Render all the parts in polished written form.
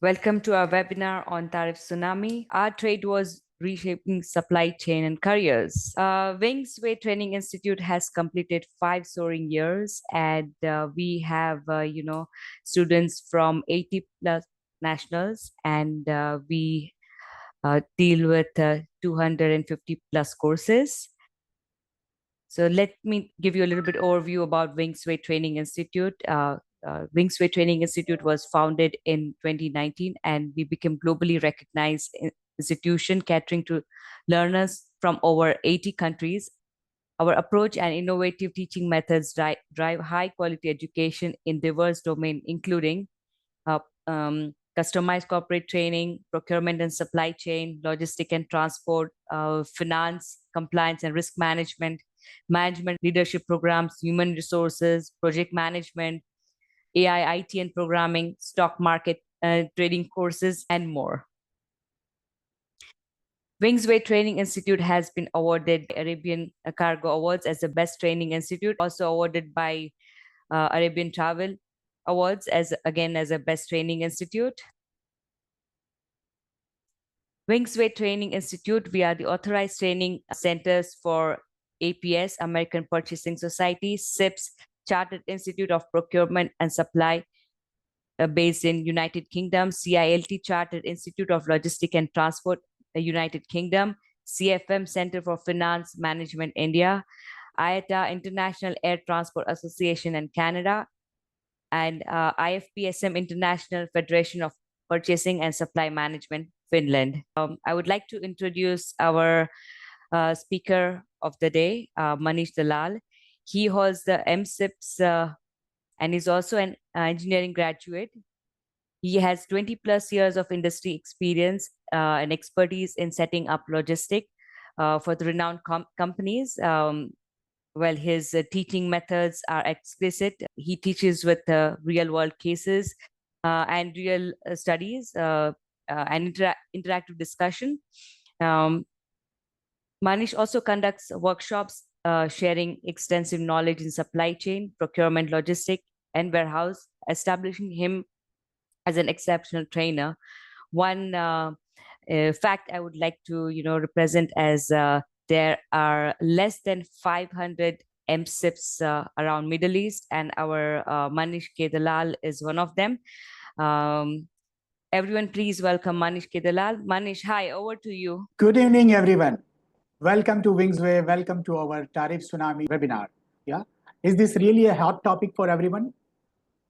Welcome to our webinar on Tariff Tsunami. Our trade was reshaping supply chain and careers. WingsWay Training Institute has completed 5 soaring years, and we have, students from 80 plus nationals, and we deal with 250 plus courses. So let me give you a little bit overview about WingsWay Training Institute. WingsWay Training Institute was founded in 2019, and we became globally recognized institution catering to learners from over 80 countries. Our approach and innovative teaching methods drive high quality education in diverse domains, including uh, customized corporate training, procurement and supply chain, logistic and transport, finance, compliance and risk management, leadership programs, human resources, project management, AI, IT and programming, stock market trading courses, and more. WingsWay Training Institute has been awarded Arabian Cargo Awards as the best training institute, also awarded by Arabian Travel Awards as a best training institute. WingsWay Training Institute, we are the authorized training centers for APS, American Purchasing Society, CIPS, Chartered Institute of Procurement and Supply, based in United Kingdom, CILT, Chartered Institute of Logistics and Transport, United Kingdom, CFM, Center for Finance Management, India, IATA, International Air Transport Association in Canada, and IFPSM, International Federation of Purchasing and Supply Management, Finland. I would like to introduce our speaker of the day, Manish Dalal. He holds the MCIPS and is also an engineering graduate. He has 20 plus years of industry experience and expertise in setting up logistics for the renowned companies. His teaching methods are explicit. He teaches with real world cases and real studies and interactive discussion. Manish also conducts workshops sharing extensive knowledge in supply chain, procurement, logistics, and warehouse, establishing him as an exceptional trainer. One fact I would like to represent as there are less than 500 MCIPS around Middle East, and our Manish K. Dalal is one of them. Everyone, please welcome Manish K. Dalal. Manish, hi, over to you. Good evening, everyone. Welcome to WingsWay. Welcome to our Tariff Tsunami webinar. Yeah, is this really a hot topic for everyone?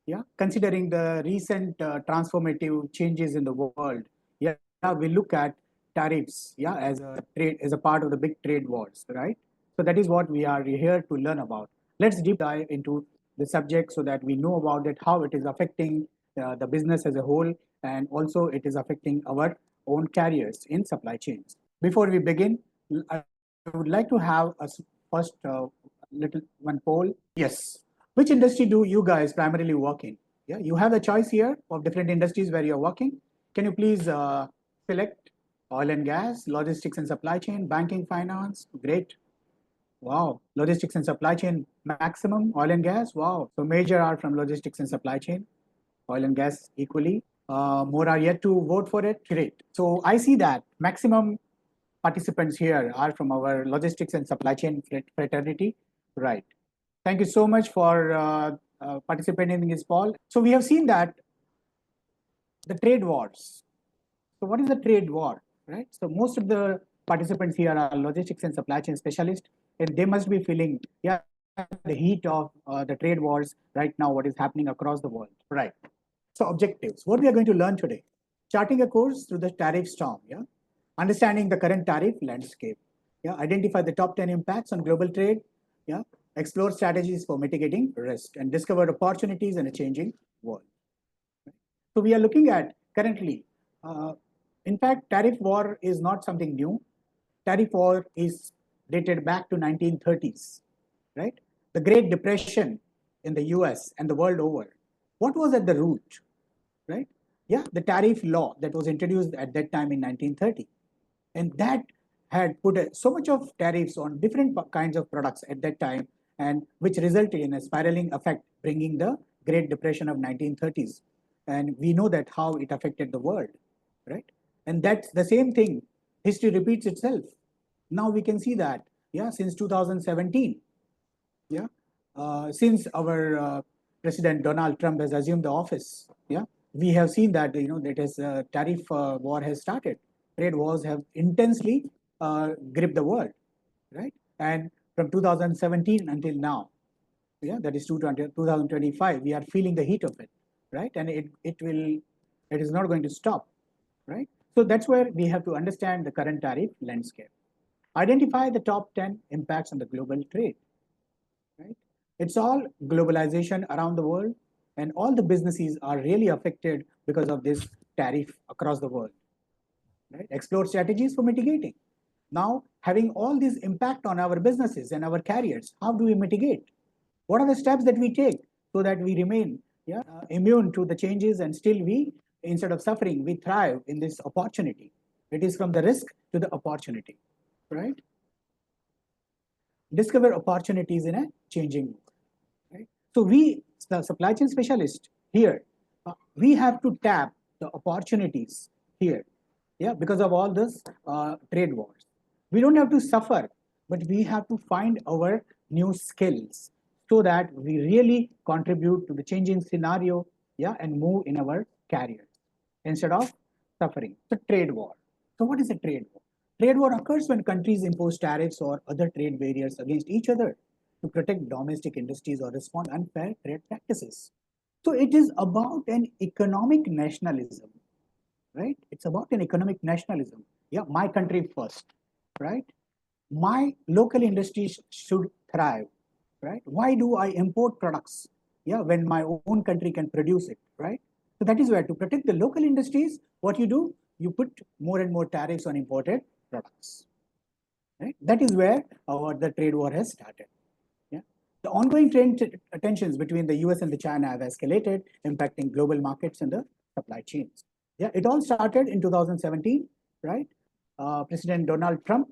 Yeah, considering the recent transformative changes in the world. Yeah, we look at tariffs. Yeah, as a part of the big trade wars, right? So that is what we are here to learn about. Let's deep dive into the subject so that we know about it, how it is affecting the business as a whole, and also it is affecting our own careers in supply chains. Before we begin, I would like to have a first little one poll. Yes. Which industry do you guys primarily work in? Yeah, you have a choice here of different industries where you're working. Can you please select oil and gas, logistics and supply chain, banking, finance? Great. Wow. Logistics and supply chain maximum, oil and gas. Wow. So major are from logistics and supply chain, oil and gas equally. More are yet to vote for it. Great. So I see that maximum participants here are from our logistics and supply chain fraternity. Right. Thank you so much for participating in this poll. So we have seen that the trade wars. So what is a trade war, right? So most of the participants here are logistics and supply chain specialists, and they must be feeling, yeah, the heat of the trade wars right now, what is happening across the world, right? So objectives, what we are going to learn today, charting a course through the tariff storm, yeah, understanding the current tariff landscape, yeah, identify the top 10 impacts on global trade, yeah, explore strategies for mitigating risk, and discover opportunities in a changing world. So we are looking at currently, in fact, tariff war is not something new. Tariff war is dated back to 1930s, right? The Great Depression in the US and the world over. What was at the root, right? Yeah, the tariff law that was introduced at that time in 1930. And that had put so much of tariffs on different kinds of products at that time, and which resulted in a spiraling effect, bringing the Great Depression of 1930s. and we know that how it affected the world, right? And that's the same thing. History repeats itself. Now we can see that, yeah, since 2017, yeah, since our President Donald Trump has assumed the office, yeah, we have seen that that is tariff war has started. Trade wars have intensely gripped the world, right? And from 2017 until now, yeah, that is 2025, we are feeling the heat of it, right? And it is not going to stop, right? So that's where we have to understand the current tariff landscape. Identify the top 10 impacts on the global trade, right? It's all globalization around the world, and all the businesses are really affected because of this tariff across the world, right? Explore strategies for mitigating. Now, having all this impact on our businesses and our carriers, how do we mitigate? What are the steps that we take so that we remain, yeah, immune to the changes, and still we, instead of suffering, we thrive in this opportunity? It is from the risk to the opportunity, right? Discover opportunities in a changing world, right? So we, the supply chain specialist here, we have to tap the opportunities here, yeah, because of all this trade wars. We don't have to suffer, but we have to find our new skills so that we really contribute to the changing scenario, yeah, and move in our careers instead of suffering. The trade war. So what is a trade war? Trade war occurs when countries impose tariffs or other trade barriers against each other to protect domestic industries or respond unfair trade practices. So it is about an economic nationalism, right? It's about an economic nationalism. Yeah, my country first, right? My local industries should thrive, right? Why do I import products? Yeah, when my own country can produce it, right? So that is where, to protect the local industries, what you do, you put more and more tariffs on imported products, right? That is where the trade war has started. Yeah. The ongoing tensions between the US and the China have escalated, impacting global markets and the supply chains. Yeah, it all started in 2017, right? President Donald Trump,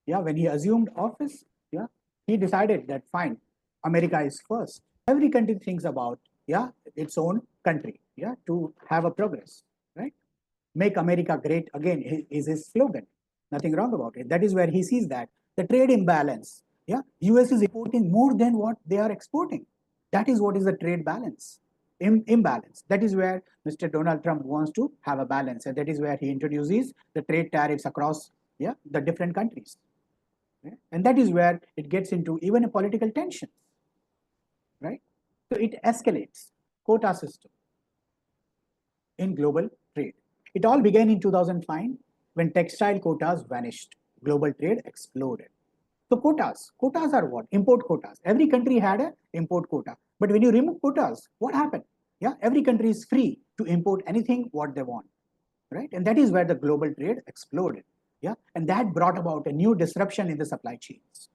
yeah, when he assumed office, yeah, he decided that fine, America is first. Every country thinks about, yeah, its own country, yeah, to have a progress, right? Make America great again is his slogan. Nothing wrong about it. That is where he sees that the trade imbalance. Yeah, US is importing more than what they are exporting. That is what is the trade balance. Imbalance. That is where Mr. Donald Trump wants to have a balance, and that is where he introduces the trade tariffs across, yeah, the different countries. Yeah? And that is where it gets into even a political tension, right? So it escalates quota system in global trade. It all began in 2005 when textile quotas vanished. Global trade exploded. So quotas are what? Import quotas. Every country had an import quota. But when you remove quotas, what happened? Yeah, every country is free to import anything what they want, right? And that is where the global trade exploded. Yeah, and that brought about a new disruption in the supply chains,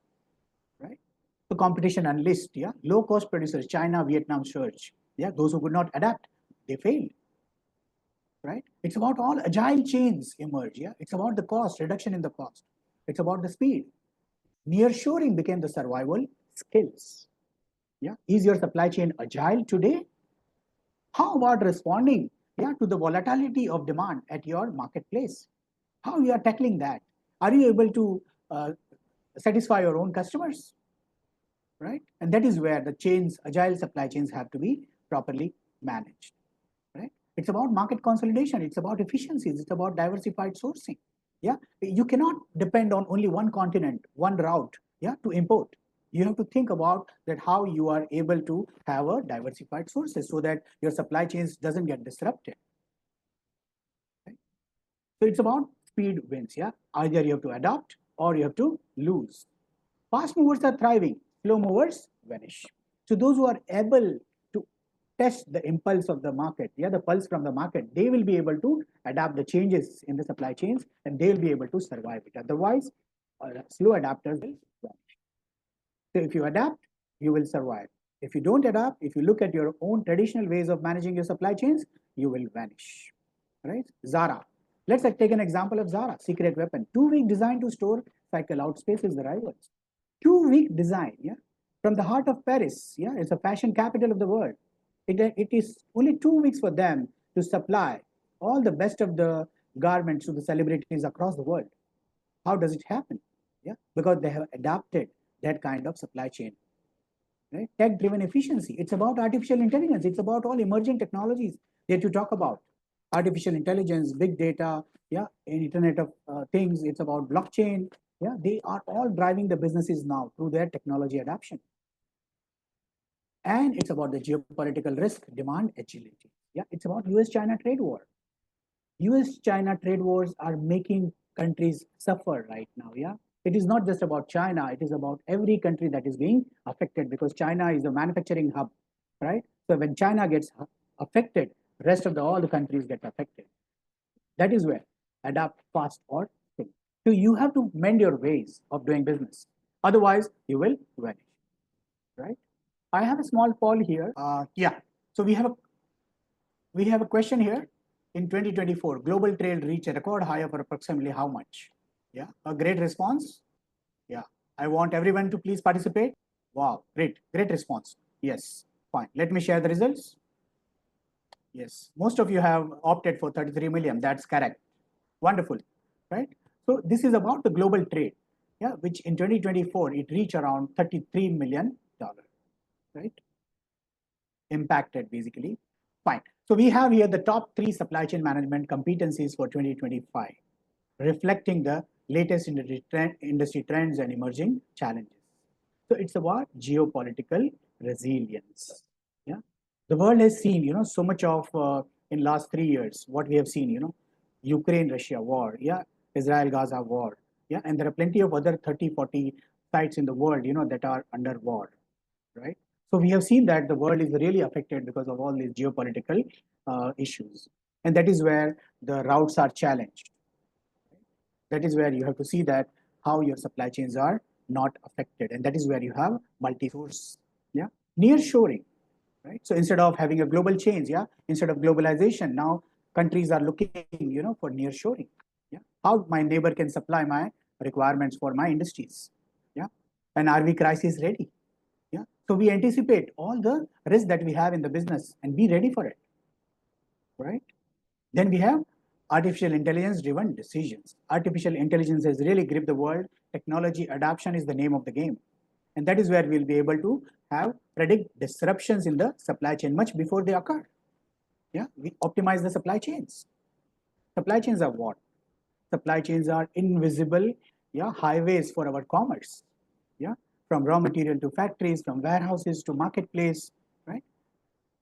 right? So competition unleashed. Yeah, low cost producers, China, Vietnam surge. Yeah, those who could not adapt, they failed, right? It's about all agile chains emerge. Yeah, it's about the cost reduction in the cost. It's about the speed. Nearshoring became the survival skills. Yeah, is your supply chain agile today? How about responding, yeah, to the volatility of demand at your marketplace? How you are tackling that? Are you able to satisfy your own customers? Right, and that is where the chains, agile supply chains, have to be properly managed. Right, it's about market consolidation. It's about efficiencies. It's about diversified sourcing. Yeah, you cannot depend on only one continent, one route, yeah, to import. You have to think about that how you are able to have a diversified sources so that your supply chains doesn't get disrupted. Right? So it's about speed wins. Yeah, either you have to adapt or you have to lose. Fast movers are thriving, slow movers vanish. So those who are able to test the impulse of the market, yeah, the pulse from the market, they will be able to adapt the changes in the supply chains, and they will be able to survive it. Otherwise, slow adapters will vanish. So if you adapt, you will survive. If you don't adapt, if you look at your own traditional ways of managing your supply chains, you will vanish. Right? Zara. Let's take an example of Zara, secret weapon. 2-week design to store cycle outspaces the rivals. 2-week design, yeah, from the heart of Paris. Yeah, it's a fashion capital of the world. It is only 2 weeks for them to supply all the best of the garments to the celebrities across the world. How does it happen? Yeah, because they have adapted that kind of supply chain. Right? Tech-driven efficiency. It's about artificial intelligence. It's about all emerging technologies that you talk about. Artificial intelligence, big data, yeah, Internet of Things. It's about blockchain. Yeah, they are all driving the businesses now through their technology adoption. And it's about the geopolitical risk, demand, agility. Yeah, it's about US-China trade war. US-China trade wars are making countries suffer right now. Yeah, it is not just about China; it is about every country that is being affected because China is a manufacturing hub, right? So when China gets affected, rest of all the countries get affected. That is where adapt fast or fail. So you have to mend your ways of doing business. Otherwise, you will vanish, right? I have a small poll here. Yeah. So we have a question here. In 2024, global trade reached a record high of approximately how much? Yeah, a great response. Yeah, I want everyone to please participate. Wow, great response. Yes, fine. Let me share the results. Yes, most of you have opted for 33 million. That's correct. Wonderful, right? So this is about the global trade, yeah, which in 2024 it reached around $33 million, right? Impacted basically. Fine. So we have here the top 3 supply chain management competencies for 2025, reflecting the latest industry trends and emerging challenges. So it's about geopolitical resilience. Yeah, the world has seen so much of in last 3 years what we have seen. Ukraine-Russia war. Yeah, Israel-Gaza war. Yeah, and there are plenty of other 30, 40 sites in the world that are under war, right? So we have seen that the world is really affected because of all these geopolitical issues, and that is where the routes are challenged. That is where you have to see that how your supply chains are not affected, and that is where you have multi-source. Yeah, near shoring, right? So instead of having a global change, yeah, instead of globalization, now countries are looking, for near shoring. Yeah, how my neighbor can supply my requirements for my industries. Yeah, and are we crisis ready? Yeah, so we anticipate all the risks that we have in the business and be ready for it, right? Then we have artificial intelligence driven decisions. Artificial intelligence has really gripped the world. Technology adoption is the name of the game. And that is where we'll be able to have predict disruptions in the supply chain much before they occur. Yeah, we optimize the supply chains. Supply chains are what? Supply chains are invisible, yeah, highways for our commerce. Yeah, from raw material to factories, from warehouses to marketplace, right?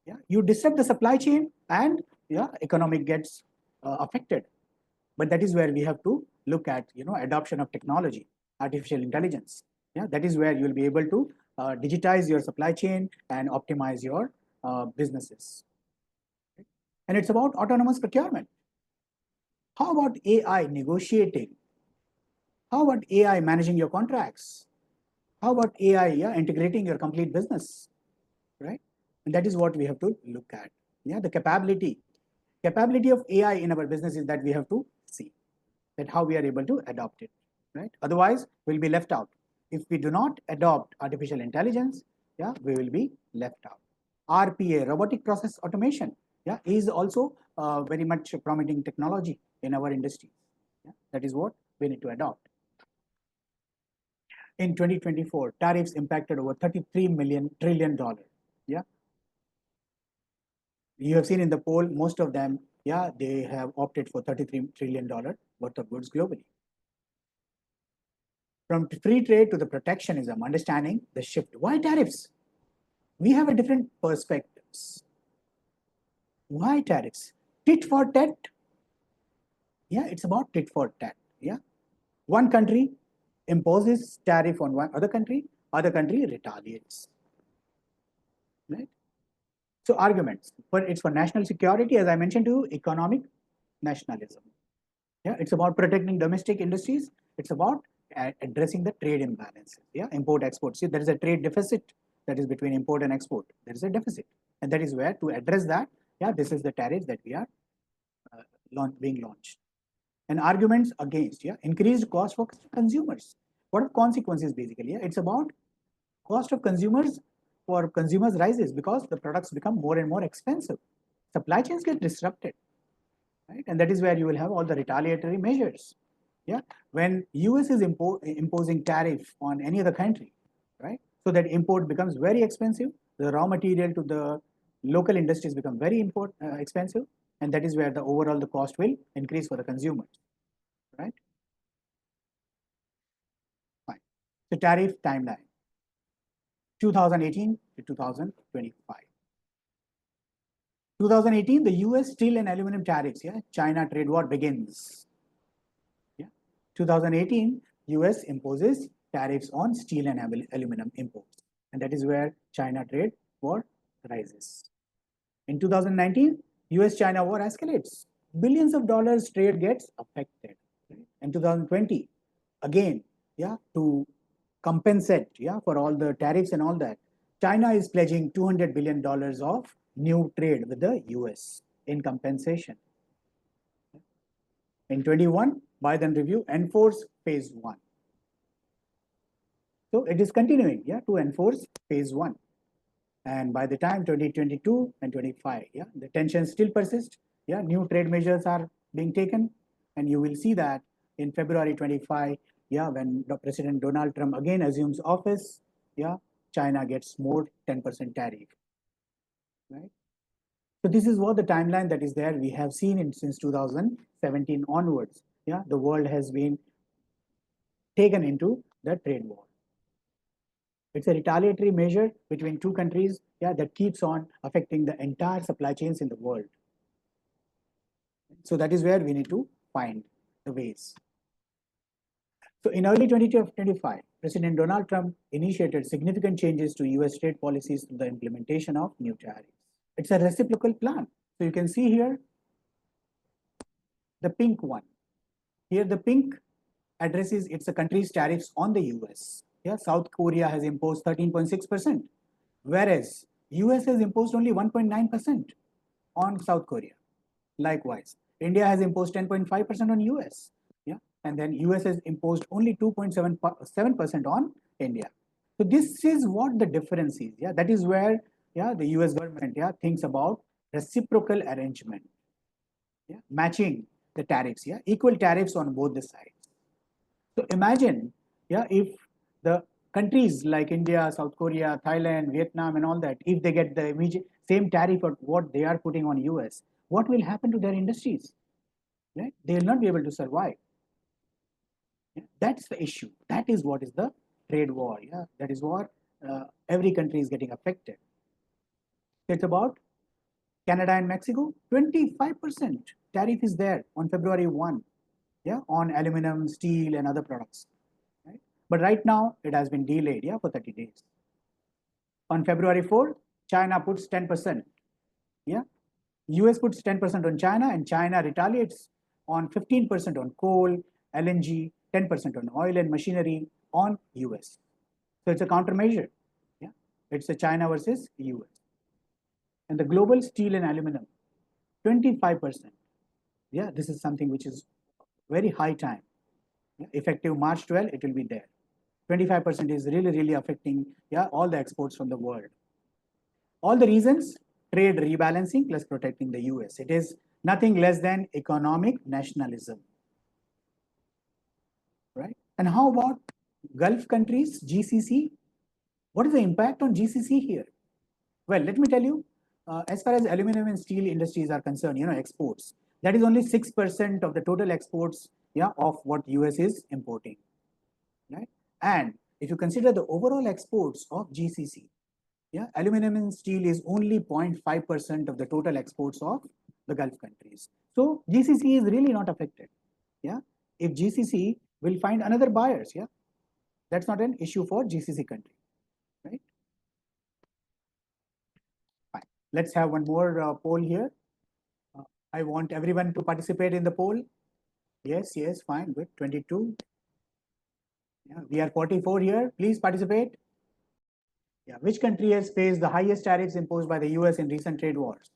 Yeah, you disrupt the supply chain and yeah, economic gets affected. But that is where we have to look at adoption of technology, artificial intelligence. Yeah, that is where you will be able to digitize your supply chain and optimize your businesses. And it's about autonomous procurement. How about AI negotiating? How about AI managing your contracts? How about AI, yeah, integrating your complete business, right? And that is what we have to look at. Yeah, the capability of AI in our business is that we have to see that how we are able to adopt it, right? Otherwise, we'll be left out. If we do not adopt artificial intelligence, yeah, we will be left out. RPA, robotic process automation, yeah, is also very much a prominent technology in our industry. Yeah, that is what we need to adopt. In 2024, tariffs impacted over $33 trillion. Yeah, you have seen in the poll, most of them, yeah, they have opted for $33 trillion worth of goods globally. From free trade to the protectionism, understanding the shift. Why tariffs? We have a different perspectives. Why tariffs? Tit for tat. Yeah, it's about tit for tat. Yeah, one country imposes tariff on one other country retaliates. Right. So arguments, but it's for national security, as I mentioned to you, economic nationalism. Yeah, it's about protecting domestic industries. It's about addressing the trade imbalances. Yeah, import export. See, there is a trade deficit that is between import and export. There is a deficit, and that is where to address that. Yeah, this is the tariff that we are being launched. And arguments against, yeah, increased cost for consumers. What are consequences basically? Yeah, it's about cost of consumers for consumers rises because the products become more and more expensive. supply chains get disrupted, right? And that is where you will have all the retaliatory measures. Yeah, when US is imposing tariff on any other country, right? So that import becomes very expensive. The raw material to the local industries become very expensive, and that is where the overall the cost will increase for the consumers, right? Fine. So tariff timeline, 2018 to 2025. 2018, the US steel and aluminum tariffs, yeah, China trade war begins. Yeah, 2018, US imposes tariffs on steel and aluminum imports, and that is where China trade war rises. In 2019, US-China war escalates. Billions of dollars trade gets affected. In 2020, again, yeah, to compensate, yeah, for all the tariffs and all that, China is pledging $200 billion of new trade with the US in compensation. In 21, Biden review enforce phase 1. So it is continuing, yeah, to enforce phase 1. And by the time 2022 and 25, yeah, the tensions still persist. Yeah, new trade measures are being taken, and you will see that in February 25, yeah, when President Donald Trump again assumes office, yeah, China gets more 10% tariff, right? So this is what the timeline that is there. We have seen it since 2017 onwards. Yeah, the world has been taken into the trade war. It's a retaliatory measure between two countries, yeah, that keeps on affecting the entire supply chains in the world. So that is where we need to find the ways. So in early 2025, President Donald Trump initiated significant changes to US trade policies through the implementation of new tariffs. It's a reciprocal plan. So you can see here the pink one. Here the pink addresses it's a country's tariffs on the US. Yeah, South Korea has imposed 13.6%, whereas US has imposed only 1.9% on South Korea. Likewise, India has imposed 10.5% on US. Yeah, and then US has imposed only 2.7% on India. So this is what the difference is. Yeah, that is where, yeah, the US government, yeah, thinks about reciprocal arrangement. Yeah, matching the tariffs. Yeah, equal tariffs on both the sides. So imagine, yeah, if the countries like India, South Korea, Thailand, Vietnam, and all that, if they get the immediate same tariff of what they are putting on US, what will happen to their industries? Right? They will not be able to survive. Yeah? That's the issue. That is what is the trade war. Yeah, that is what every country is getting affected. It's about Canada and Mexico. 25% tariff is there on February 1. Yeah, on aluminum, steel, and other products. Right? But right now, it has been delayed, yeah, for 30 days. On February 4th, China puts 10%. Yeah, US puts 10% on China, and China retaliates on 15% on coal, LNG, 10% on oil and machinery on US. So it's a countermeasure. Yeah, it's a China versus US. And the global steel and aluminum, 25%. Yeah, this is something which is very high time. Yeah, effective March 12, it will be there. 25% is really, really affecting, yeah, all the exports from the world. All the reasons, trade rebalancing plus protecting the US. It is nothing less than economic nationalism, right? And how about Gulf countries, GCC? What is the impact on GCC here? Well, let me tell you, as far as aluminum and steel industries are concerned, you know, exports, that is only 6% of the total exports, yeah, of what US is importing, right? And if you consider the overall exports of GCC, yeah, aluminum and steel is only 0.5% of the total exports of the Gulf countries. So GCC is really not affected. Yeah, if GCC will find another buyers, yeah, that's not an issue for GCC country, right? Fine. Let's have one more poll here. I want everyone to participate in the poll. Yes, yes, fine, good. 22. Yeah, we are 44 here. Please participate. Yeah, which country has faced the highest tariffs imposed by the US in recent trade wars?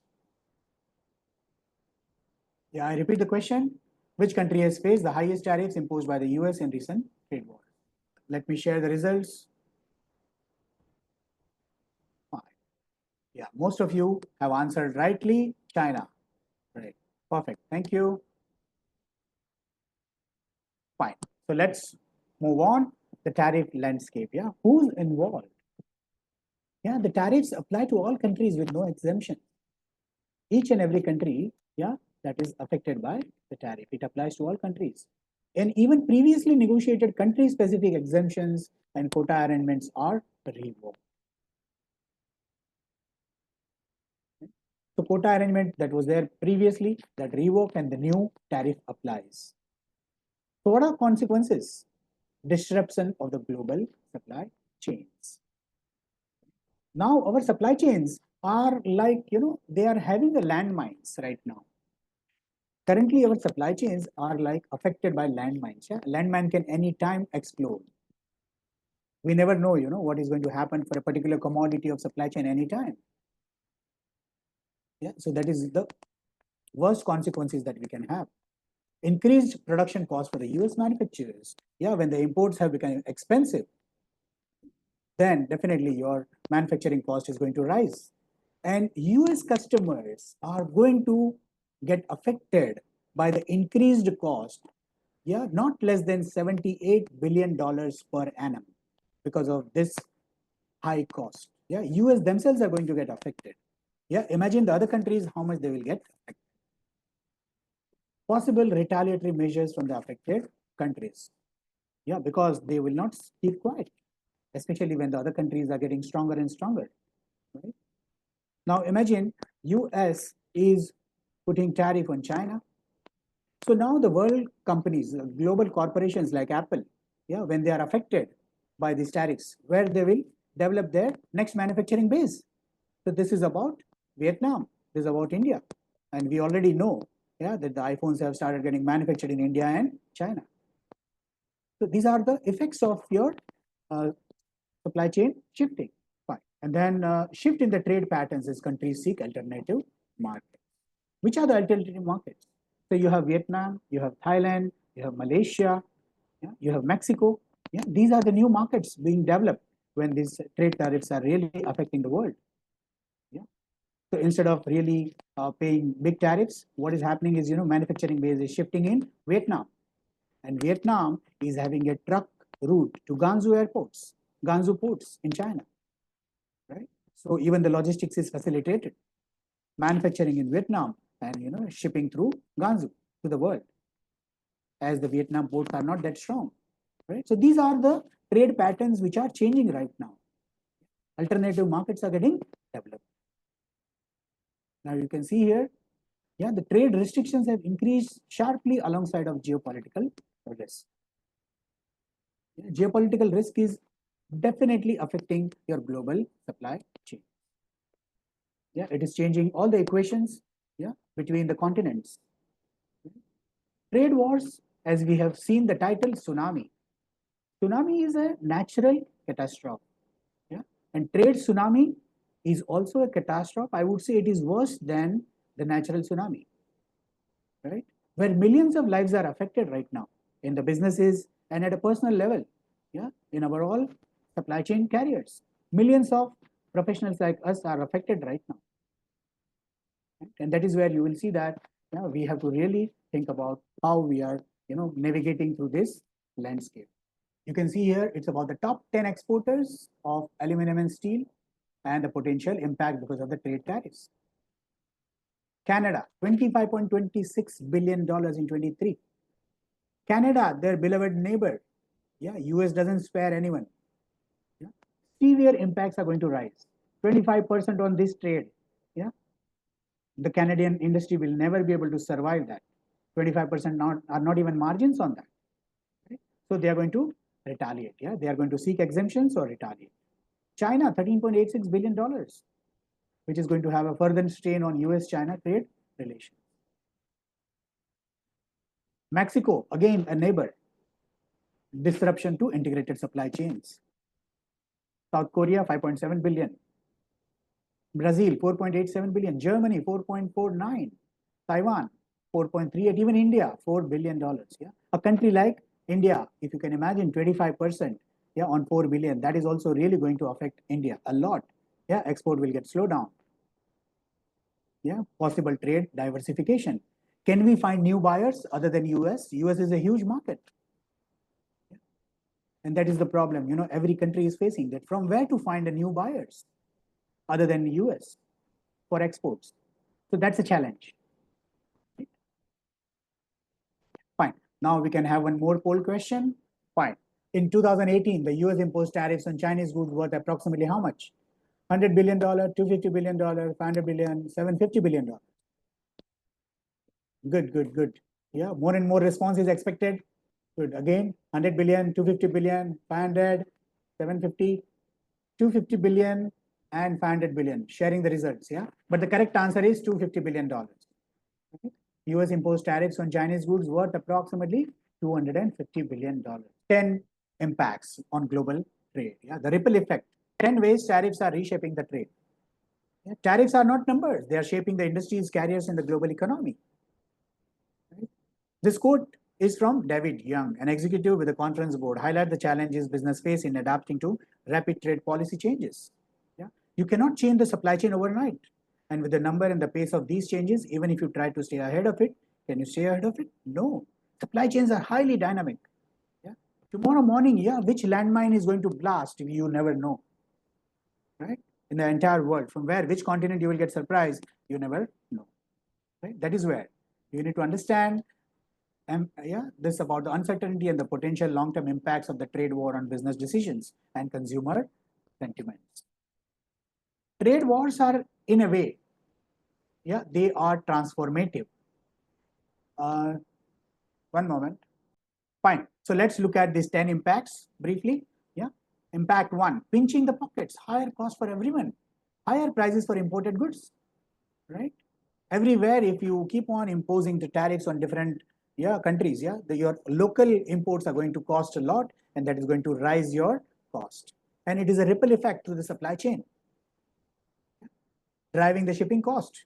Yeah, I repeat the question. Which country has faced the highest tariffs imposed by the US in recent trade wars? Let me share the results. Fine. Yeah, most of you have answered rightly. China. Right. Perfect. Thank you. Fine. So let's move on. The tariff landscape. Yeah. Who's involved? Yeah. The tariffs apply to all countries with no exemption. Each and every country, yeah, that is affected by the tariff. It applies to all countries. And even previously negotiated country-specific exemptions and quota arrangements are revoked. So quota arrangement that was there previously, that revoked and the new tariff applies. So what are consequences? Disruption of the global supply chains. Now our supply chains are like, they are having the landmines right now. Currently, our supply chains are like affected by landmines. Yeah? Landmine can anytime explode. We never know, what is going to happen for a particular commodity of supply chain anytime. Yeah, so that is the worst consequences that we can have. Increased production costs for the US manufacturers. Yeah, when the imports have become expensive, then definitely your manufacturing cost is going to rise. And US customers are going to get affected by the increased cost, yeah, not less than $78 billion per annum because of this high cost. Yeah, US themselves are going to get affected. Yeah, imagine the other countries, how much they will get affected. Possible retaliatory measures from the affected countries. Yeah, because they will not keep quiet, especially when the other countries are getting stronger and stronger. Right? Now imagine US is putting tariff on China. So now the world companies, global corporations like Apple, yeah, when they are affected by these tariffs, where they will develop their next manufacturing base. So this is about Vietnam, this is about India. And we already know, yeah, that the iPhones have started getting manufactured in India and China. So these are the effects of your supply chain shifting. Fine. And then shift in the trade patterns as countries seek alternative markets. Which are the alternative markets? So you have Vietnam, you have Thailand, you have Malaysia, yeah, you have Mexico. Yeah, these are the new markets being developed when these trade tariffs are really affecting the world. Yeah. So instead of really paying big tariffs, what is happening is, manufacturing base is shifting in Vietnam. And Vietnam is having a truck route to Gansu ports in China. Right? So even the logistics is facilitated. Manufacturing in Vietnam and shipping through Gansu to the world, as the Vietnam ports are not that strong. Right? So these are the trade patterns which are changing right now. Alternative markets are getting developed. Now you can see here, yeah, the trade restrictions have increased sharply alongside of geopolitical risk. Yeah, geopolitical risk is definitely affecting your global supply chain. Yeah, it is changing all the equations, yeah, between the continents. Trade wars, as we have seen the title, tsunami. Tsunami is a natural catastrophe. Yeah? And trade tsunami is also a catastrophe. I would say it is worse than the natural tsunami, right? Where millions of lives are affected right now in the businesses and at a personal level, yeah, in our all supply chain carriers. Millions of professionals like us are affected right now. Right? And that is where you will see that, yeah, we have to really think about how we are, navigating through this landscape. You can see here, it's about the top 10 exporters of aluminum and steel and the potential impact because of the trade tariffs. Canada, $25.26 billion in 23. Canada, their beloved neighbor. Yeah, US doesn't spare anyone. Yeah. Severe impacts are going to rise. 25% on this trade. Yeah. The Canadian industry will never be able to survive that. 25% are not even margins on that. Right? So they are going to retaliate. Yeah, they are going to seek exemptions or retaliate. China, $13.86 billion, which is going to have a further strain on US-China trade relations. Mexico, again a neighbor, disruption to integrated supply chains. South Korea, 5.7 billion. Brazil, 4.87 billion. Germany, 4.49. Taiwan, 4.38. Even India, $4 billion. Yeah, a country like India, if you can imagine, 25%, yeah, on 4 billion, that is also really going to affect India a lot. Yeah, export will get slowed down. Yeah, possible trade diversification. Can we find new buyers other than US? US is a huge market. And that is the problem, every country is facing that. From where to find a new buyers other than the US for exports? So that's a challenge. Fine. Now we can have one more poll question. Fine. In 2018, the US imposed tariffs on Chinese goods worth approximately how much? $100 billion, $250 billion, $500 billion, $750 billion. Good, good, good. Yeah, more and more response is expected. Good. Again, 100 billion, 250 billion, 500, 750, 250 billion, and 500 billion. Sharing the results. Yeah. But the correct answer is $250 billion. Okay. US imposed tariffs on Chinese goods worth approximately $250 billion. 10 impacts on global trade. Yeah. The ripple effect. 10 ways tariffs are reshaping the trade. Yeah. Tariffs are not numbers. They are shaping the industries, carriers in the global economy. Right? This quote is from David Young, an executive with the conference board, highlight the challenges business face in adapting to rapid trade policy changes. Yeah? You cannot change the supply chain overnight. And with the number and the pace of these changes, even if you try to stay ahead of it, can you stay ahead of it? No. Supply chains are highly dynamic. Yeah? Tomorrow morning, yeah, which landmine is going to blast, you never know. Right? In the entire world, from where, which continent you will get surprised, you never know. Right? That is where you need to understand. And this is about the uncertainty and the potential long-term impacts of the trade war on business decisions and consumer sentiments. Trade wars are, in a way, they are transformative. One moment. Fine. So let's look at these 10 impacts briefly. Yeah. Impact 1, pinching the pockets, higher cost for everyone, higher prices for imported goods, right? Everywhere, if you keep on imposing the tariffs on different countries, your local imports are going to cost a lot, and that is going to rise your cost. And it is a ripple effect to the supply chain, driving the shipping cost.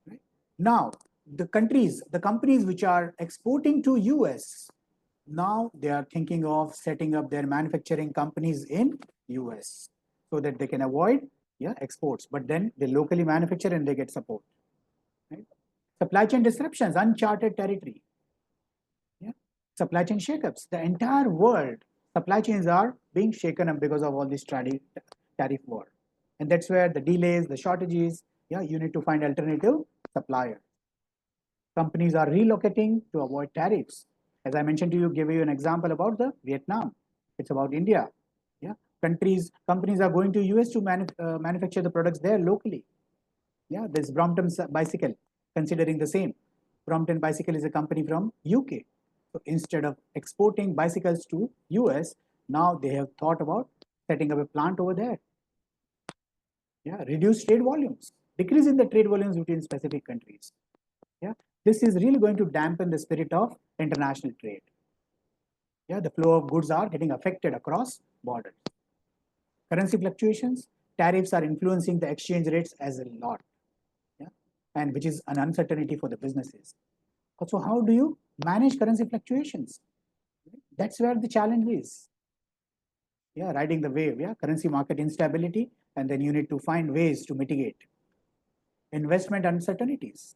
Right? Now, the companies which are exporting to US, now they are thinking of setting up their manufacturing companies in US so that they can avoid exports. But then they locally manufacture and they get support. Right? Supply chain disruptions, uncharted territory. Yeah. Supply chain shakeups. The entire world, supply chains are being shaken up because of all this tariff war. And that's where the delays, the shortages, you need to find alternative suppliers. Companies are relocating to avoid tariffs. As I mentioned to you, give you an example about the Vietnam. It's about India. Yeah. Companies are going to US to manufacture the products there locally. Yeah, there's Brompton's bicycle, considering the same. Brompton Bicycle is a company from UK. So instead of exporting bicycles to US, now they have thought about setting up a plant over there. Yeah, reduce trade volumes, decrease in the trade volumes between specific countries. Yeah, this is really going to dampen the spirit of international trade. Yeah, the flow of goods are getting affected across borders. Currency fluctuations, tariffs are influencing the exchange rates as a lot. And which is an uncertainty for the businesses. So how do you manage currency fluctuations? That's where the challenge is. Yeah, riding the wave, currency market instability, and then you need to find ways to mitigate. Investment uncertainties.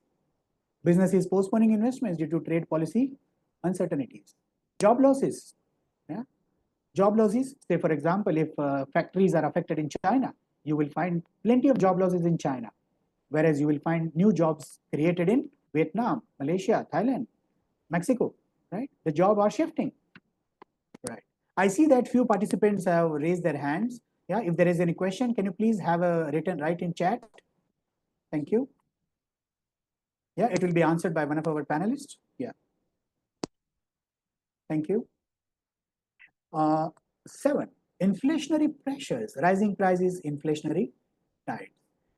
Businesses postponing investments due to trade policy uncertainties. Job losses. Yeah. Job losses, say for example, if factories are affected in China, you will find plenty of job losses in China. Whereas you will find new jobs created in Vietnam, Malaysia, Thailand, Mexico, right? The jobs are shifting, right? I see that few participants have raised their hands. Yeah, if there is any question, can you please have a write in chat? Thank you. Yeah, it will be answered by one of our panelists. Yeah. Thank you. 7, inflationary pressures, rising prices, inflationary tides.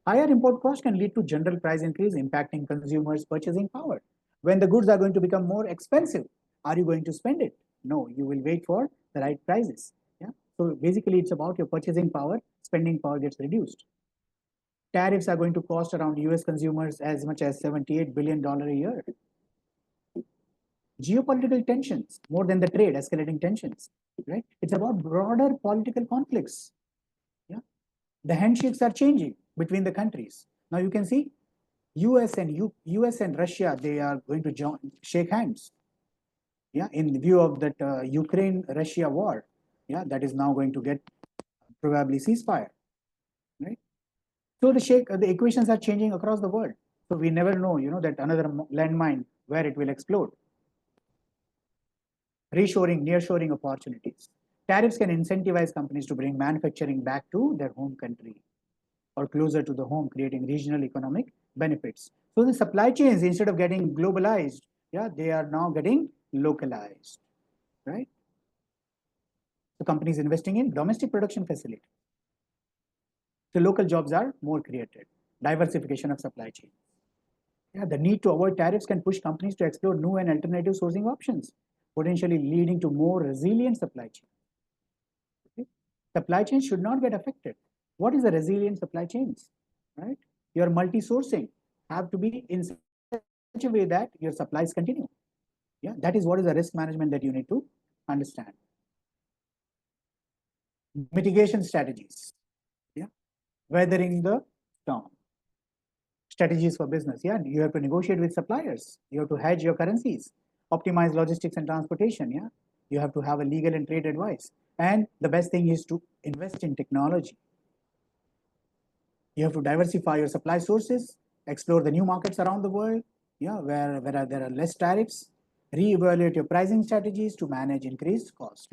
Higher import costs can lead to general price increase, impacting consumers' purchasing power. When the goods are going to become more expensive, are you going to spend it? No, you will wait for the right prices. Yeah. So basically, it's about your purchasing power, spending power gets reduced. Tariffs are going to cost around US consumers as much as $78 billion a year. Geopolitical tensions, more than the trade, escalating tensions, right? It's about broader political conflicts. Yeah. The handshakes are changing between the countries. Now you can see US and Russia, they are going to shake hands. Yeah, in view of that Ukraine-Russia war, yeah, that is now going to get probably ceasefire, right? So the equations are changing across the world. So we never know, that another landmine where it will explode. Reshoring, nearshoring opportunities. Tariffs can incentivize companies to bring manufacturing back to their home country or closer to the home, creating regional economic benefits. So the supply chains, instead of getting globalized, yeah, they are now getting localized, right? So companies investing in domestic production facilities. So local jobs are more created. Diversification of supply chain. Yeah, the need to avoid tariffs can push companies to explore new and alternative sourcing options, potentially leading to more resilient supply chain. Okay? Supply chains should not get affected. What is the resilient supply chains? Right? Your multi-sourcing have to be in such a way that your supplies continue. Yeah, that is what is the risk management that you need to understand. Mitigation strategies. Yeah, weathering the storm. Strategies for business. Yeah, you have to negotiate with suppliers. You have to hedge your currencies, optimize logistics and transportation. Yeah, you have to have a legal and trade advice. And the best thing is to invest in technology. You have to diversify your supply sources, explore the new markets around the world, yeah, where there are less tariffs, reevaluate your pricing strategies to manage increased cost.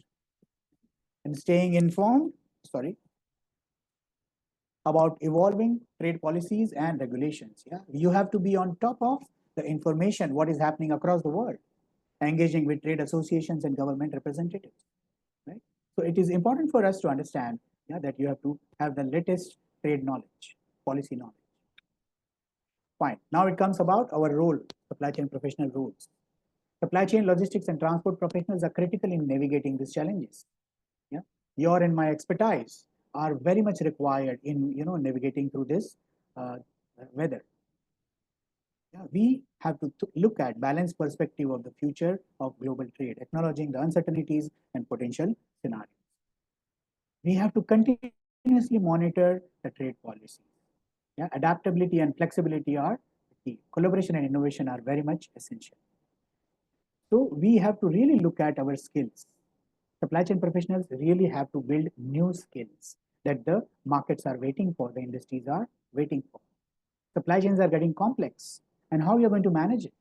And staying informed, about evolving trade policies and regulations. Yeah, you have to be on top of the information, what is happening across the world, engaging with trade associations and government representatives. Right. So it is important for us to understand, yeah, that you have to have the latest trade knowledge, policy knowledge. Fine. Now it comes about our role, supply chain professional roles. Supply chain logistics and transport professionals are critical in navigating these challenges. Yeah, your and my expertise are very much required in navigating through this weather. Yeah, we have to look at balanced perspective of the future of global trade, acknowledging the uncertainties and potential scenarios. We have to continuously monitor the trade policy. Yeah, adaptability and flexibility are key. Collaboration and innovation are very much essential. So we have to really look at our skills. Supply chain professionals really have to build new skills that the markets are waiting for, the industries are waiting for. Supply chains are getting complex, and how you're going to manage it.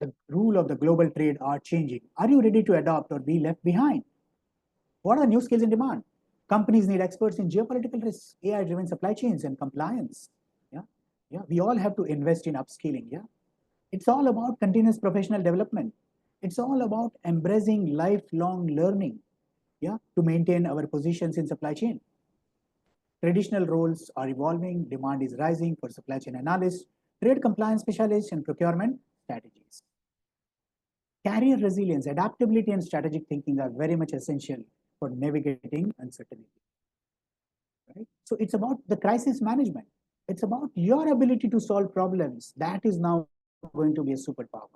The rule of the global trade are changing. Are you ready to adopt or be left behind? What are the new skills in demand? Companies need experts in geopolitical risks, AI-driven supply chains, and compliance. Yeah. We all have to invest in upskilling. Yeah. It's all about continuous professional development. It's all about embracing lifelong learning, yeah, to maintain our positions in supply chain. Traditional roles are evolving, demand is rising for supply chain analysts, trade compliance specialists, and procurement strategies. Career resilience, adaptability, and strategic thinking are very much essential for navigating uncertainty. Right? So it's about the crisis management. It's about your ability to solve problems. That is now going to be a superpower.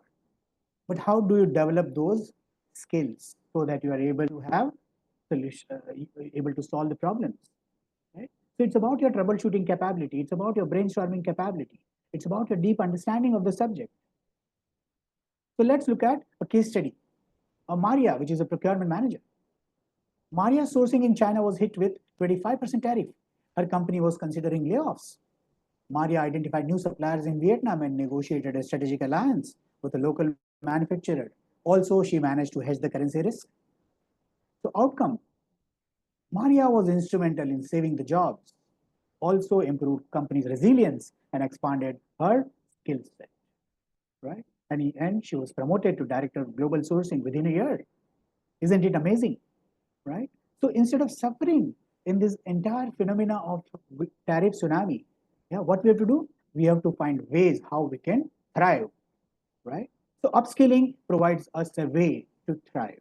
But how do you develop those skills so that you are able to have able to solve the problems? Right? So it's about your troubleshooting capability. It's about your brainstorming capability. It's about your deep understanding of the subject. So let's look at a case study. Maria, which is a procurement manager. Maria's sourcing in China was hit with 25% tariff. Her company was considering layoffs. Maria identified new suppliers in Vietnam and negotiated a strategic alliance with a local manufacturer. Also, she managed to hedge the currency risk. So outcome, Maria was instrumental in saving the jobs, also improved company's resilience and expanded her skill set, right? And she was promoted to director of global sourcing within a year. Isn't it amazing, right? So instead of suffering in this entire phenomena of tariff tsunami, yeah, what we have to do? We have to find ways how we can thrive, right? So upskilling provides us a way to thrive.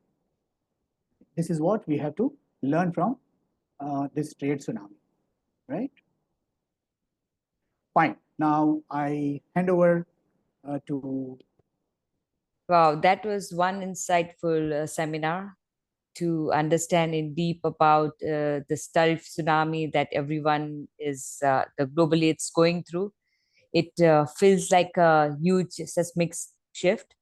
This is what we have to learn from this trade tsunami, right? Fine. Now I hand over to. Wow, that was one insightful seminar. to understand in deep about this tariff tsunami that everyone is the globally it's going through. It feels like a huge seismic shift.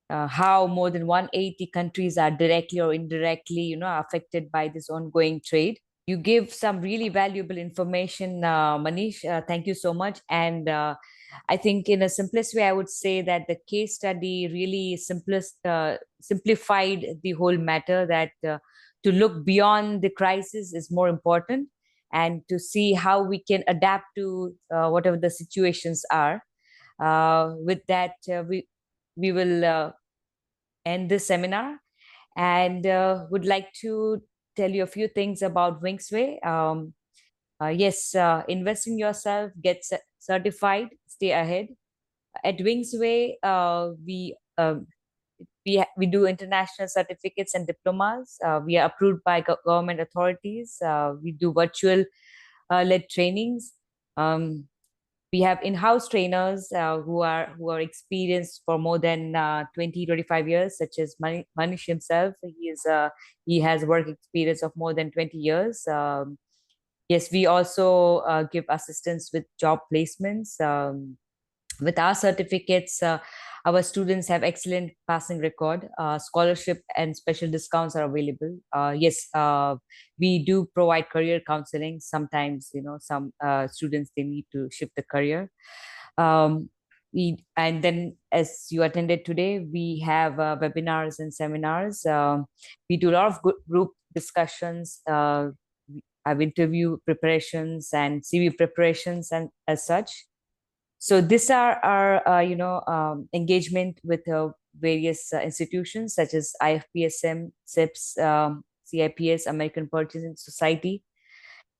How more than 180 countries are directly or indirectly, affected by this ongoing trade. You give some really valuable information, Manish. Thank you so much. And I think, in a simplest way, I would say that the case study really simplified the whole matter. That to look beyond the crisis is more important, and to see how we can adapt to whatever the situations are. With that, we will end this seminar, and would like to tell you a few things about WingsWay. Yes, invest in yourself, get certified, stay ahead. At WingsWay, we do international certificates and diplomas. We are approved by government authorities. We do virtual led trainings. Um, we have in-house trainers who are experienced for more than 25 years, such as Manish himself. He has work experience of more than 20 years. Yes, we also give assistance with job placements. With our certificates, our students have excellent passing record. Scholarship and special discounts are available. Yes, we do provide career counseling. Sometimes, some students, they need to shift the career. And then, as you attended today, we have webinars and seminars. We do a lot of good group discussions. Have interview preparations and CV preparations and as such. So these are our engagement with various institutions such as IFPSM, CIPS, CIPS, American Purchasing Society,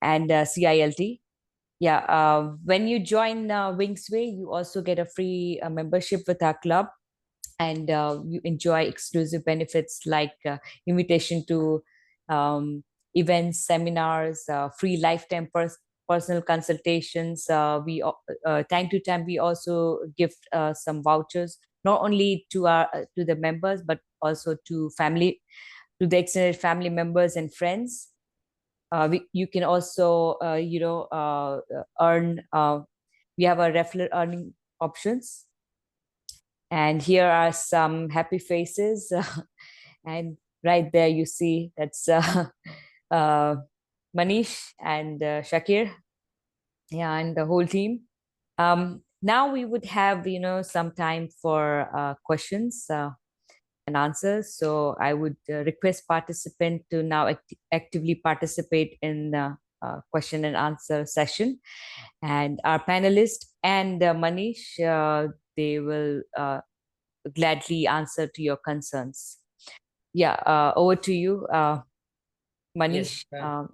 and CILT. Yeah, when you join WingsWay, you also get a free membership with our club, and you enjoy exclusive benefits like invitation to um, events, seminars, free lifetime personal consultations. We Time to time we also give some vouchers, not only to the members, but also to the extended family members and friends. You can also earn. We have a referral earning options, and here are some happy faces. And right there you see that's uh, Manish and Shakir, yeah, and the whole team. Now we would have some time for questions and answers. So I would request participant to now actively participate in the question and answer session. And our panelists and Manish, they will gladly answer to your concerns. Yeah, over to you, Yes. Manish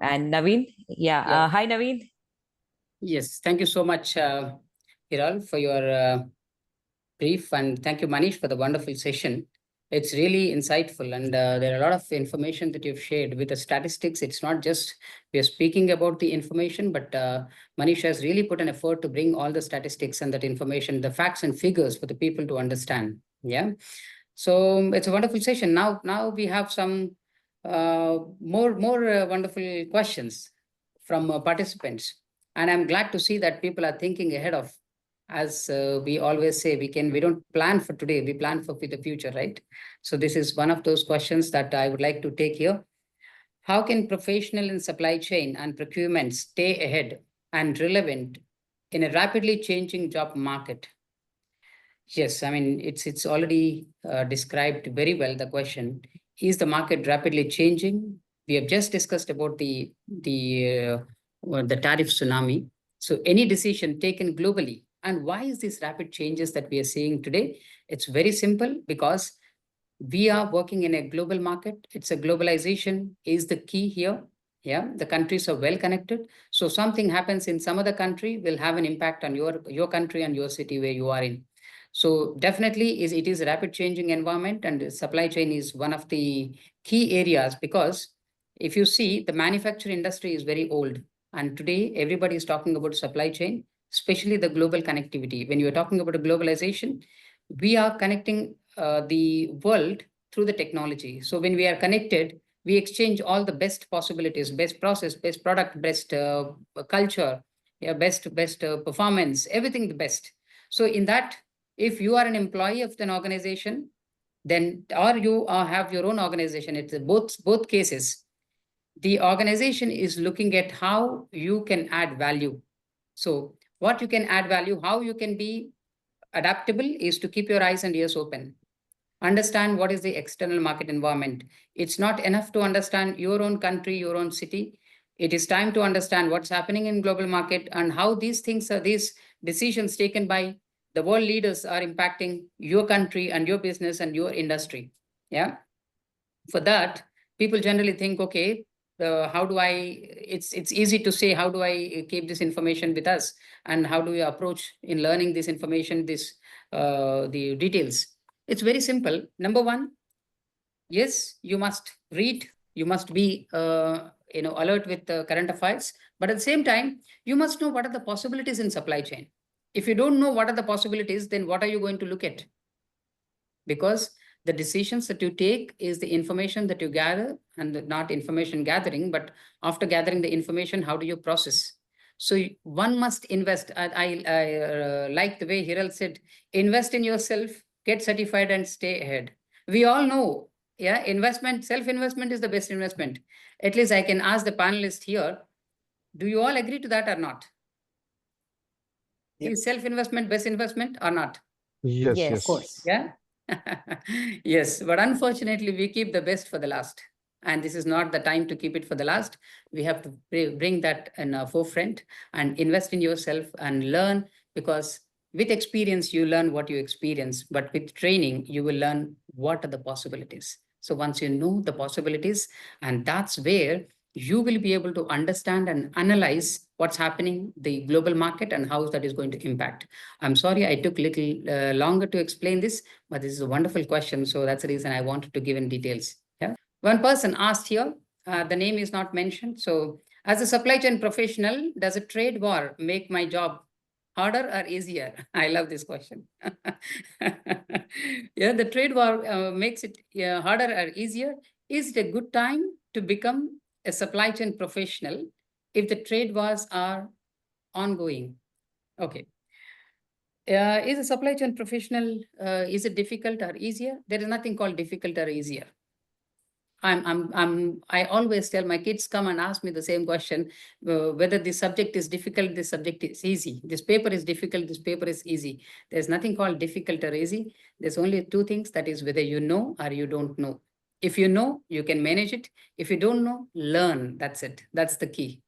and Naveen. Yeah, Yeah. hi Naveen. Yes. Thank you so much, Hiral, for your brief, and thank you, Manish, for the wonderful session. It's really insightful, and there are a lot of information that you've shared with the statistics. It's not just we are speaking about the information, but Manish has really put an effort to bring all the statistics and that information, the facts and figures for the people to understand. Yeah. So it's a wonderful session. Now we have some more wonderful questions from participants, and I'm glad to see that people are thinking ahead of. As we always say, we don't plan for today, we plan for the future, right? So this is one of those questions that I would like to take here. How can professional in supply chain and procurement stay ahead and relevant in a rapidly changing job market? Yes, I mean it's already described very well. The question is: the market rapidly changing? We have just discussed about the tariff tsunami. So any decision taken globally, and why is these rapid changes that we are seeing today? It's very simple because we are working in a global market. It's a globalization is the key here. Yeah, the countries are well connected. So something happens in some other country will have an impact on your country and your city where you are in. So definitely it is a rapid changing environment, and supply chain is one of the key areas because if you see the manufacturing industry is very old, and today everybody is talking about supply chain, especially the global connectivity. When you are talking about a globalization, we are connecting the world through the technology. So when we are connected, We exchange all the best possibilities, best process, best product, best culture, yeah, best performance, everything the best. So in that, if you are an employee of an organization, then or you have your own organization, it's both cases. The organization is looking at how you can add value. So what you can add value, how you can be adaptable is to keep your eyes and ears open. Understand what is the external market environment. It's not enough to understand your own country, your own city. It is time to understand what's happening in global market and how these decisions taken by the world leaders are impacting your country and your business and your industry. Yeah. For that, people generally think, okay, how do I, it's easy to say, how do I keep this information with us? And how do we approach in learning this information, the details? It's very simple. Number one, yes, you must read, you must be, alert with the current affairs, but at the same time, you must know what are the possibilities in supply chain. If you don't know what are the possibilities, then what are you going to look at? Because the decisions that you take is the information that you gather, and not information gathering, but after gathering the information, how do you process? So one must invest. I like the way Hiral said, invest in yourself, get certified and stay ahead. We all know, yeah, self-investment is the best investment. At least I can ask the panelists here, do you all agree to that or not? Yep. Is self-investment best investment or not? Yes, Yes. yes. Of course. Yeah. Yes, but unfortunately, we keep the best for the last. And this is not the time to keep it for the last. We have to bring that in a forefront and invest in yourself and learn, because with experience, you learn what you experience. But with training, you will learn what are the possibilities. So once you know the possibilities, and that's where you will be able to understand and analyze what's happening, the global market, and how that is going to impact. I'm sorry I took a little longer to explain this, but this is a wonderful question. So that's the reason I wanted to give in details. Yeah. One person asked here, the name is not mentioned. So as a supply chain professional, does a trade war make my job harder or easier? I love this question. Yeah, the trade war makes it harder or easier. Is it a good time to become a supply chain professional if the trade wars are ongoing? Okay. Is a supply chain professional, is it difficult or easier? There is nothing called difficult or easier. I always tell my kids, come and ask me the same question, whether this subject is difficult, this subject is easy. This paper is difficult, this paper is easy. There's nothing called difficult or easy. There's only two things, that is whether you know or you don't know. If you know, you can manage it. If you don't know, learn. That's it. That's the key.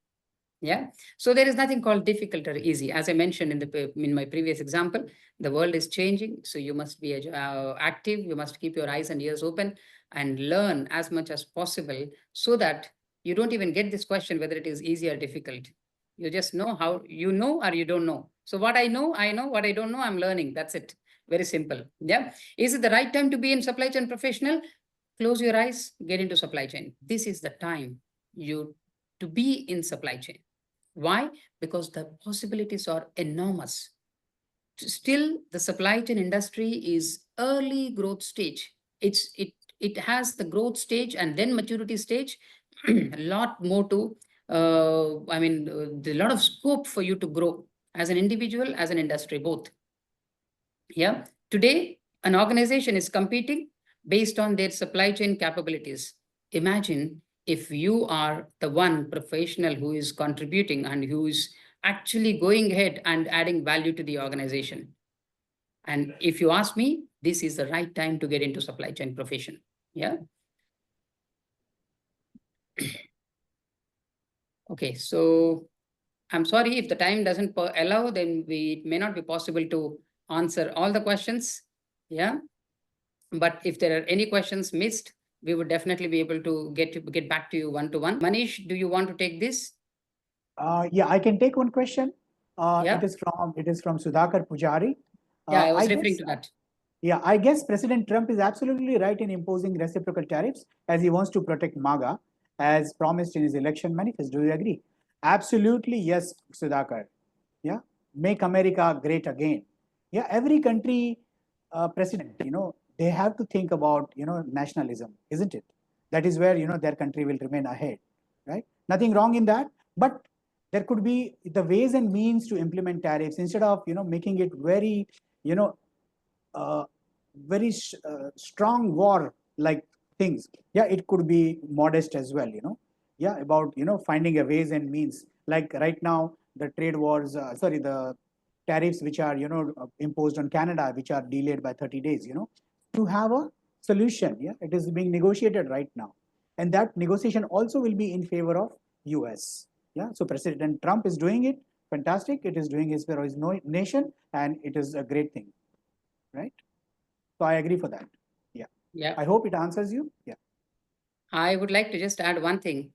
Yeah. So there is nothing called difficult or easy. As I mentioned in my previous example, the world is changing. So you must be active. You must keep your eyes and ears open and learn as much as possible, so that you don't even get this question whether it is easy or difficult. You just know how you know or you don't know. So what I know. What I don't know, I'm learning. That's it. Very simple. Yeah. Is it the right time to be in supply chain professional? Close your eyes, get into supply chain. This is the time to be in supply chain. Why? Because the possibilities are enormous. Still, the supply chain industry is early growth stage. It has the growth stage and then maturity stage. A lot more to, there's a lot of scope for you to grow as an individual, as an industry, both. Yeah. Today, an organization is competing based on their supply chain capabilities. Imagine if you are the one professional who is contributing and who is actually going ahead and adding value to the organization. And if you ask me, this is the right time to get into supply chain profession. Yeah. Okay, so I'm sorry if the time doesn't allow, then it may not be possible to answer all the questions. Yeah. But if there are any questions missed, we would definitely be able to get back to you one-to-one. Manish, do you want to take this? Yeah, I can take one question. Yeah. It is from Sudhakar Pujari. Yeah, I was I referring guess, to that. Yeah, I guess President Trump is absolutely right in imposing reciprocal tariffs as he wants to protect MAGA, as promised in his election manifesto. Do you agree? Absolutely, yes, Sudhakar. Yeah, make America great again. Yeah, every country president, they have to think about, nationalism, isn't it? That is where, their country will remain ahead, right? Nothing wrong in that, but there could be the ways and means to implement tariffs instead of, making it very, uh, very strong war like things. Yeah, it could be modest as well, yeah, about, finding a ways and means. Like right now, the trade wars, sorry, the tariffs which are, imposed on Canada, which are delayed by 30 days, to have a solution. Yeah, it is being negotiated right now. And that negotiation also will be in favor of US. Yeah, so President Trump is doing it. Fantastic. It is doing his for his nation, and it is a great thing, right? So I agree for that. Yeah. Yeah. I hope it answers you. Yeah. I would like to just add one thing.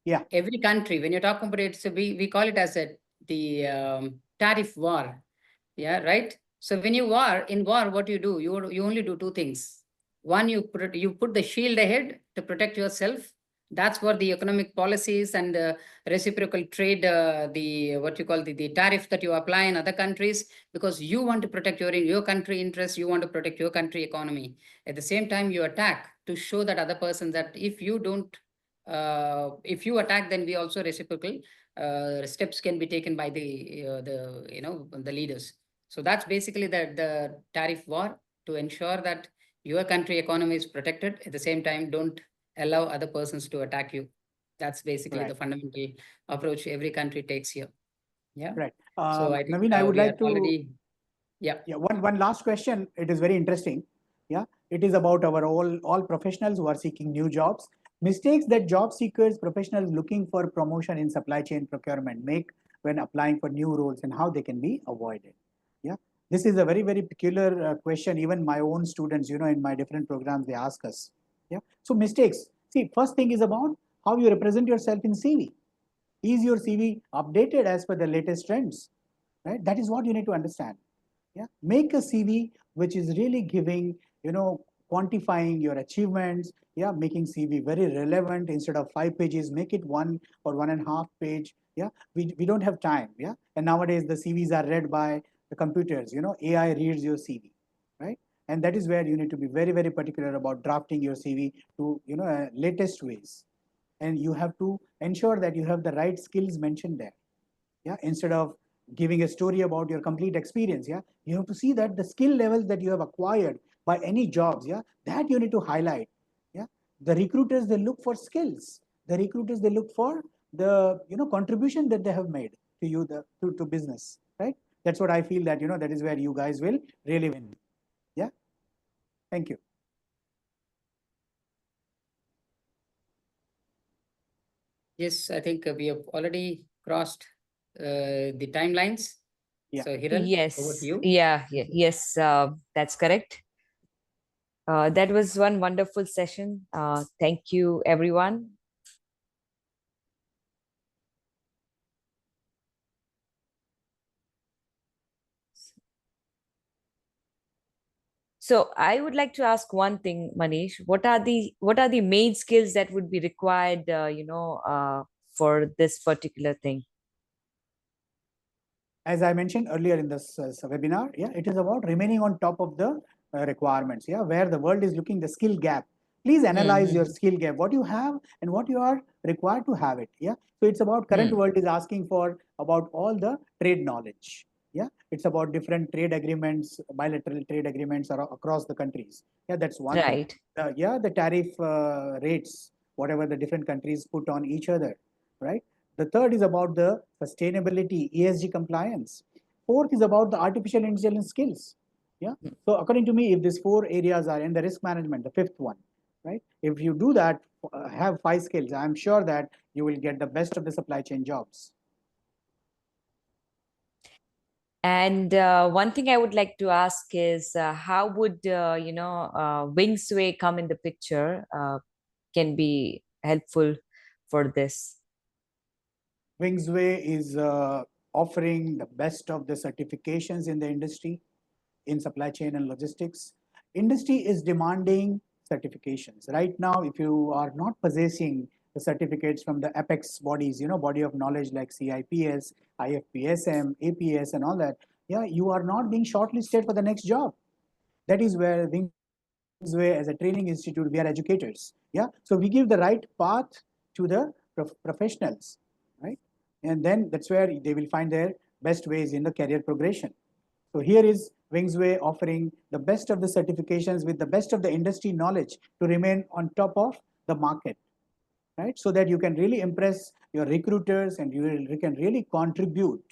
Yeah. Every country, when you're talking about it, so we call it as the tariff war. Yeah, right. So when you in war, what you do? You only do two things. One, you put the shield ahead to protect yourself. That's what the economic policies and reciprocal trade, the what you call the tariff that you apply in other countries, because you want to protect your country interests, you want to protect your country economy. At the same time, you attack to show that other person that if you don't, if you attack, then we also reciprocal steps can be taken by the leaders. So that's basically the tariff war, to ensure that your country economy is protected. At the same time, don't allow other persons to attack you. That's basically the Right. fundamental approach every country takes here. Yeah. Right. So I think Naveen, I would we are like to. already, yeah. Yeah. One last question. It is very interesting. Yeah. It is about our all professionals who are seeking new jobs. Mistakes that job seekers, professionals looking for promotion in supply chain procurement make when applying for new roles, and how they can be avoided. Yeah. This is a very, very peculiar question. Even my own students, in my different programs, they ask us. Yeah. So mistakes. See, first thing is about how you represent yourself in CV. Is your CV updated as per the latest trends? Right? That is what you need to understand. Yeah. Make a CV which is really giving, quantifying your achievements. Yeah. Making CV very relevant. Instead of 5 pages, make it 1 or 1.5 page. Yeah. We don't have time. Yeah. And nowadays the CVs are read by the computers. AI reads your CV, right? And that is where you need to be very, very particular about drafting your CV to, latest ways. And you have to ensure that you have the right skills mentioned there. Yeah, instead of giving a story about your complete experience. Yeah, you have to see that the skill levels that you have acquired by any jobs. Yeah, that you need to highlight. Yeah, the recruiters, they look for skills. The recruiters, they look for the contribution that they have made to you, to business, right? That's what I feel that that is where you guys will really win. Yeah, thank you. Yes, I think we have already crossed the timelines. Yeah. So Hiral, over to Yes. you. Yes, that's correct. That was one wonderful session. Thank you, everyone. So I would like to ask one thing, Manish. What are the main skills that would be required, for this particular thing? As I mentioned earlier in this webinar, yeah, it is about remaining on top of the requirements. Yeah, where the world is looking, the skill gap. Please analyze your skill gap, what you have and what you are required to have it. Yeah, so it's about current world is asking for about all the trade knowledge. Yeah, it's about different trade agreements, bilateral trade agreements across the countries. Yeah, that's one thing. Right. Yeah, the tariff rates, whatever the different countries put on each other, right? The third is about the sustainability, ESG compliance. Fourth is about the artificial intelligence skills. Yeah. So according to me, if these four areas are in the risk management, the fifth one, right? If you do that, have 5 skills, I'm sure that you will get the best of the supply chain jobs. And one thing I would like to ask is, how would WingsWay come in the picture? Can be helpful for this. WingsWay is offering the best of the certifications in the industry, in supply chain and logistics. Industry is demanding certifications. Right now, if you are not possessing the certificates from the apex bodies, body of knowledge like CIPS, IFPSM, APS, and all that, yeah, you are not being shortlisted for the next job. That is where WingsWay as a training institute, we are educators. Yeah, so we give the right path to the professionals, right? And then that's where they will find their best ways in the career progression. So here is WingsWay offering the best of the certifications with the best of the industry knowledge to remain on top of the market, right? So that you can really impress your recruiters and you can really contribute.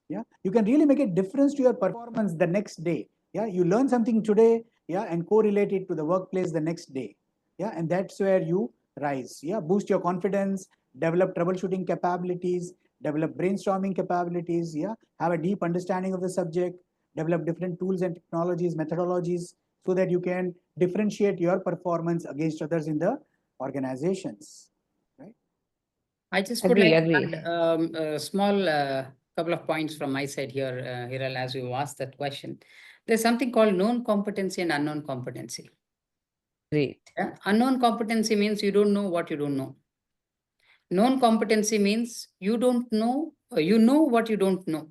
Yeah, you can really make a difference to your performance the next day. Yeah, you learn something today, yeah, and correlate it to the workplace the next day. Yeah, and that's where you rise. Yeah, boost your confidence, develop troubleshooting capabilities, develop brainstorming capabilities. Yeah, have a deep understanding of the subject, develop different tools and technologies, methodologies, so that you can differentiate your performance against others in the organizations. Right? I just would Agree, like agree. to add a small couple of points from my side here, Hiral, as you asked that question. There's something called known competency and unknown competency. Great. Yeah? Unknown competency means you don't know what you don't know. Known competency means you don't know, you know what you don't know.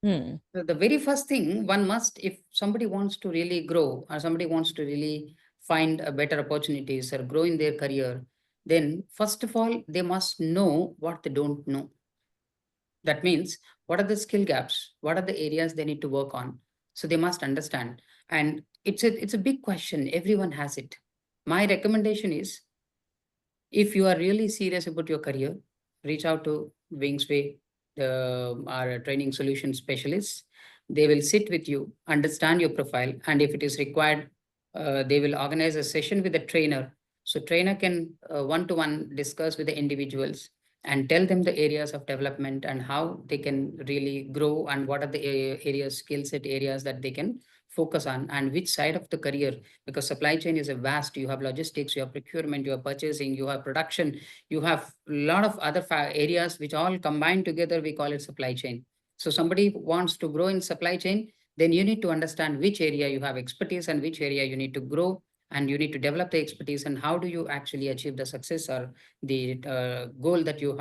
The very first thing one must, if somebody wants to really grow or somebody wants to really find a better opportunities or grow in their career, then first of all, they must know what they don't know. That means what are the skill gaps? What are the areas they need to work on? So they must understand. And it's a big question. Everyone has it. My recommendation is if you are really serious about your career, reach out to WingsWay, our training solution specialists. They will sit with you, understand your profile, and if it is required, they will organize a session with the trainer. So trainer can one-to-one discuss with the individuals and tell them the areas of development and how they can really grow and what are the areas, skill set areas that they can focus on and which side of the career, because supply chain is a vast. You have logistics, you have procurement, you have purchasing, you have production, you have a lot of other areas which all combined together, we call it supply chain. So somebody wants to grow in supply chain, then you need to understand which area you have expertise and which area you need to grow, and you need to develop the expertise and how do you actually achieve the success or the goal that you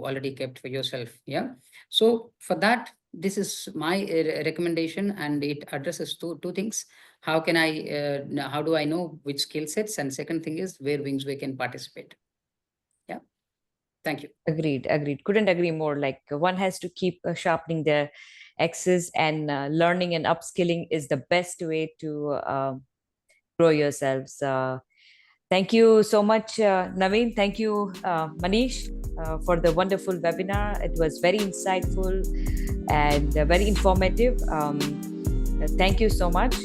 already kept for yourself. Yeah. So for that, this is my recommendation, and it addresses two things. How can I, how do I know which skill sets? And second thing is where WingsWay can participate. Yeah. Thank you. Agreed, agreed. Couldn't agree more. Like one has to keep sharpening their axes, and learning and upskilling is the best way to grow yourselves. Thank you so much, Naveen. Thank you, Manish, for the wonderful webinar. It was very insightful and very informative. Thank you so much.